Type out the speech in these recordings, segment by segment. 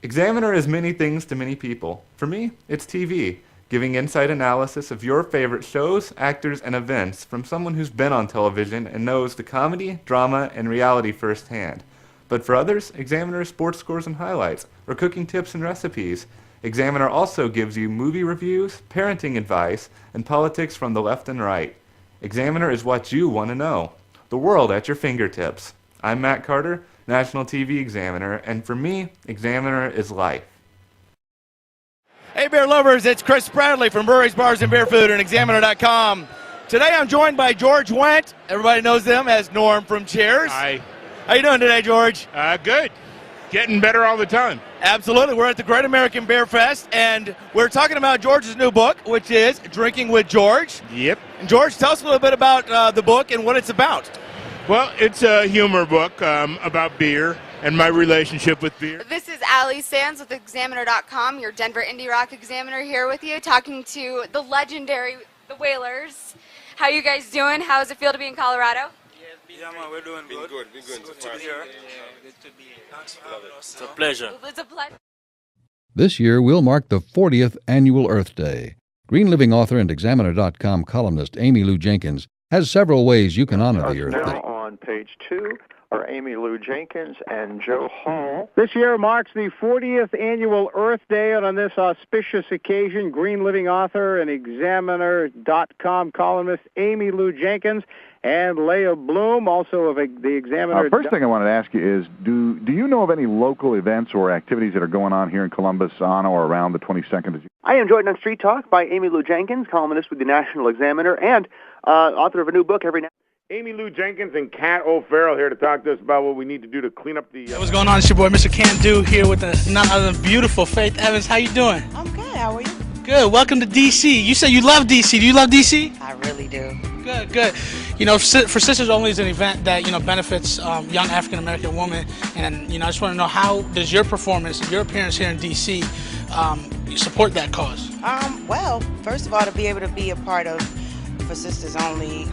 Examiner is many things to many people. For me, it's TV, giving insight analysis of your favorite shows, actors, and events from someone who's been on television and knows the comedy, drama, and reality firsthand. But for others, Examiner is sports scores and highlights, or cooking tips and recipes. Examiner also gives you movie reviews, parenting advice, and politics from the left and right. Examiner is what you want to know. The world at your fingertips. I'm Matt Carter, National TV Examiner, and for me, Examiner is life. Hey, beer lovers, it's Chris Bradley from Breweries, Bars, and Beer Food and Examiner.com. Today I'm joined by George Wendt. Everybody knows him as Norm from Cheers. Hi. How you doing today, George? Good. Getting better all the time. Absolutely. We're at the Great American Beer Fest, and we're talking about George's new book, which is Drinking with George. Yep. And George, tell us a little bit about the book and what it's about. Well, it's a humor book about beer and my relationship with beer. This is Allie Sands with Examiner.com, your Denver Indie Rock Examiner here with you, talking to the legendary The Whalers. How you guys doing? How does it feel to be in Colorado? Yeah, man, we're doing good. Good to be here. Good to be here. Thanks for having us. It's a pleasure. It's a pleasure. This year will mark the 40th annual Earth Day. Green Living author and Examiner.com columnist Amy Lou Jenkins has several ways you can honor the Earth Day. Now on page 2 are Amy Lou Jenkins and Joe Hall. This year marks the 40th annual Earth Day, and on this auspicious occasion, Green Living author and Examiner.com columnist Amy Lou Jenkins and Leah Bloom, also of the Examiner. First thing I wanted to ask you is, do you know of any local events or activities that are going on here in Columbus on or around the 22nd? I am joined on Street Talk by Amy Lou Jenkins, columnist with the National Examiner and author of a new book every now. Amy Lou Jenkins and Kat O'Farrell here to talk to us about what we need to do to clean up the... What's going on? It's your boy, Mr. Can Do, here with none other than beautiful Faith Evans. How you doing? I'm good. How are you? Good. Welcome to D.C. You say you love D.C. Do you love D.C.? I really do. Good, good. You know, for Sisters Only is an event that, benefits young African-American women. And, I just want to know, how does your performance, your appearance here in D.C. Support that cause? Well, first of all, to be able to be a part of For Sisters Only,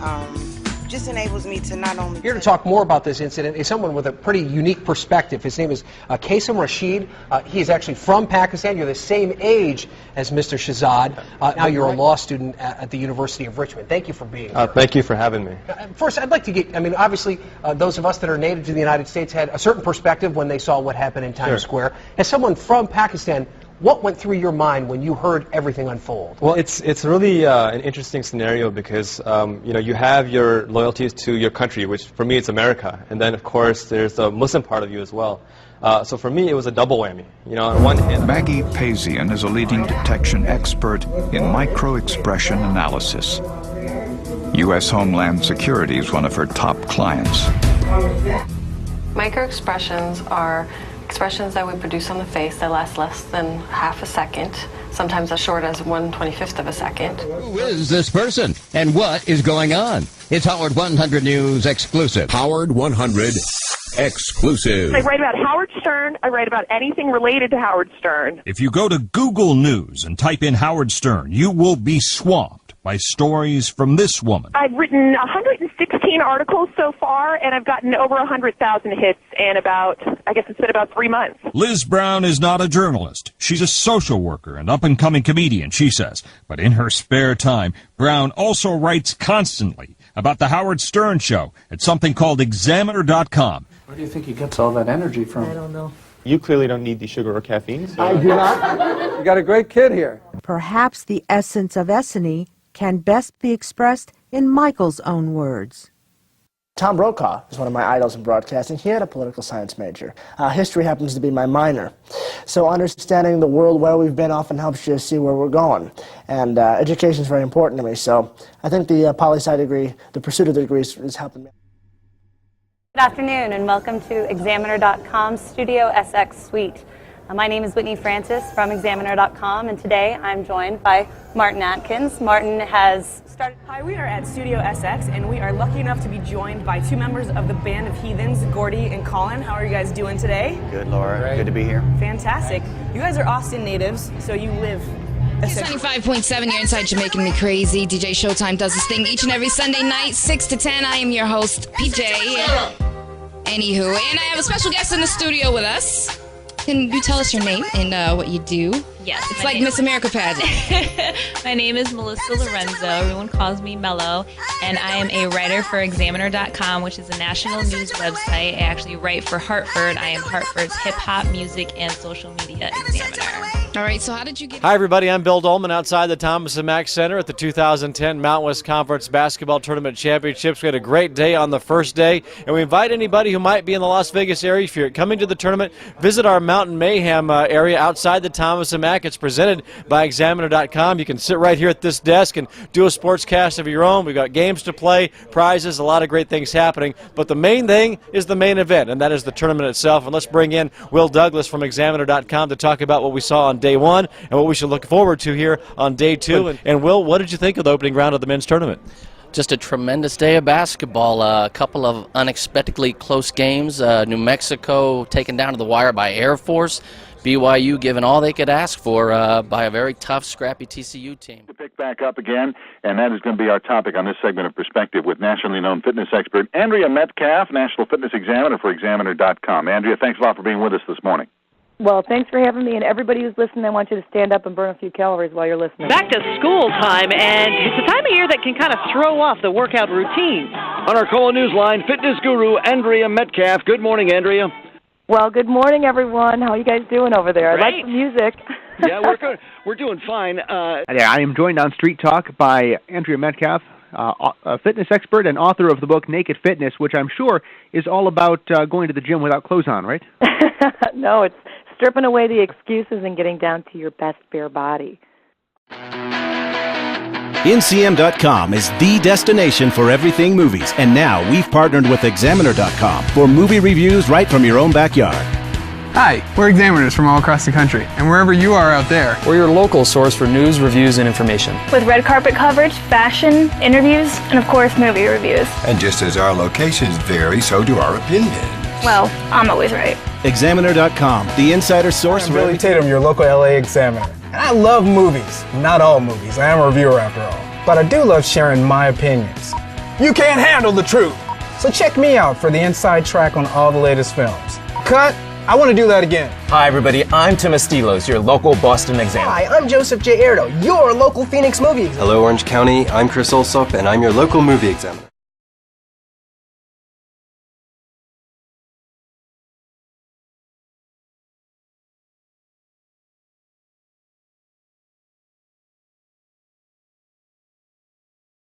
just enables me to not only... Here to talk more about this incident is someone with a pretty unique perspective. His name is Qasim Rashid. He is actually from Pakistan. You're the same age as Mr. Shahzad. Now you're a law student at the University of Richmond. Thank you for being here. Thank you for having me. First, I'd like to get, obviously, those of us that are native to the United States had a certain perspective when they saw what happened in Times Square. As someone from Pakistan, what went through your mind when you heard everything unfold? Well, it's really an interesting scenario because you have your loyalties to your country, which for me it's America, and then of course there's the Muslim part of you as well. So for me it was a double whammy. On one hand, Maggie Pazian is a leading detection expert in micro-expression analysis. U.S. Homeland Security is one of her top clients. Micro-expressions are expressions that we produce on the face that last less than half a second, sometimes as short as 1/25 of a second. Who is this person and what is going on? It's Howard 100 News exclusive. Howard 100 exclusive. I write about Howard Stern. I write about anything related to Howard Stern. If you go to Google News and type in Howard Stern, you will be swamped by stories from this woman. I've written 116 articles so far, and I've gotten over 100,000 hits in it's been about 3 months. Liz Brown is not a journalist. She's a social worker and up-and-coming comedian, she says. But in her spare time, Brown also writes constantly about the Howard Stern Show at something called Examiner.com. Where do you think he gets all that energy from? I don't know. you clearly don't need the sugar or caffeine. So. I do not. You got a great kid here. Perhaps the essence of Esseny can best be expressed in Michael's own words. Tom Brokaw is one of my idols in broadcasting. He had a political science major. History happens to be my minor. So understanding the world where we've been often helps you see where we're going. And education is very important to me. So I think the poli-sci degree, the pursuit of the degree is helping me. Good afternoon and welcome to Examiner.com's Studio SX Suite. My name is Whitney Francis from Examiner.com, and today I'm joined by Martin Atkins. Martin has started... Hi, we are at Studio SX, and we are lucky enough to be joined by two members of the Band of Heathens, Gordy and Colin. How are you guys doing today? Good, Laura. Great. Good to be here. Fantastic. You guys are Austin natives, so you live... 75.7, you're inside Jamaican Me Crazy. DJ Showtime does this thing each and every Sunday night, 6 to 10. I am your host, PJ. Anywho, and I have a special guest in the studio with us. Can you tell us your name and what you do? Yes. It's like Miss America pageant. My name is Melissa Lorenzo. Everyone calls me Mello. And I am a writer for Examiner.com, which is a national news website. I actually write for Hartford. I am Hartford's hip-hop, music, and social media examiner. All right, so how did you get... Hi, everybody. I'm Bill Dolman outside the Thomas & Mack Center at the 2010 Mountain West Conference Basketball Tournament Championships. We had a great day on the first day, and we invite anybody who might be in the Las Vegas area. If you're coming to the tournament, visit our Mountain Mayhem area outside the Thomas & Mack. It's presented by Examiner.com. You can sit right here at this desk and do a sportscast of your own. We've got games to play, prizes, a lot of great things happening. But the main thing is the main event, and that is the tournament itself. And let's bring in Will Douglas from Examiner.com to talk about what we saw on day one and what we should look forward to here on day two. And Will, what did you think of the opening round of the men's tournament? Just a tremendous day of basketball. A couple of unexpectedly close games. New Mexico taken down to the wire by Air Force. BYU given all they could ask for by a very tough, scrappy TCU team. To pick back up again, and that is going to be our topic on this segment of Perspective with nationally known fitness expert Andrea Metcalf, National Fitness Examiner for Examiner.com. Andrea, thanks a lot for being with us this morning. Well, thanks for having me, and everybody who's listening, I want you to stand up and burn a few calories while you're listening. Back to school time, and it's a time of year that can kind of throw off the workout routine. On our KOLA Newsline, fitness guru Andrea Metcalf. Good morning, Andrea. Well, good morning, everyone. How are you guys doing over there? Great. I like the music. Yeah, we're good. We're doing fine. I am joined on Street Talk by Andrea Metcalf, a fitness expert and author of the book Naked Fitness, which I'm sure is all about going to the gym without clothes on, right? No, it's stripping away the excuses and getting down to your best bare body. NCM.com is the destination for everything movies, and now we've partnered with Examiner.com for movie reviews right from your own backyard. Hi, we're examiners from all across the country, and wherever you are out there, we're your local source for news, reviews, and information. With red carpet coverage, fashion, interviews, and of course, movie reviews. And just as our locations vary, so do our opinions. Well, I'm always right. Examiner.com, the insider source. I'm Billy Tatum, your local LA Examiner. And I love movies. Not all movies. I am a reviewer after all. But I do love sharing my opinions. You can't handle the truth. So check me out for the inside track on all the latest films. Cut. I want to do that again. Hi, everybody. I'm Tim Estilos, your local Boston Examiner. Hi, I'm Joseph J. Erdo, your local Phoenix movie examiner. Hello, Orange County. I'm Chris Olsop, and I'm your local movie examiner.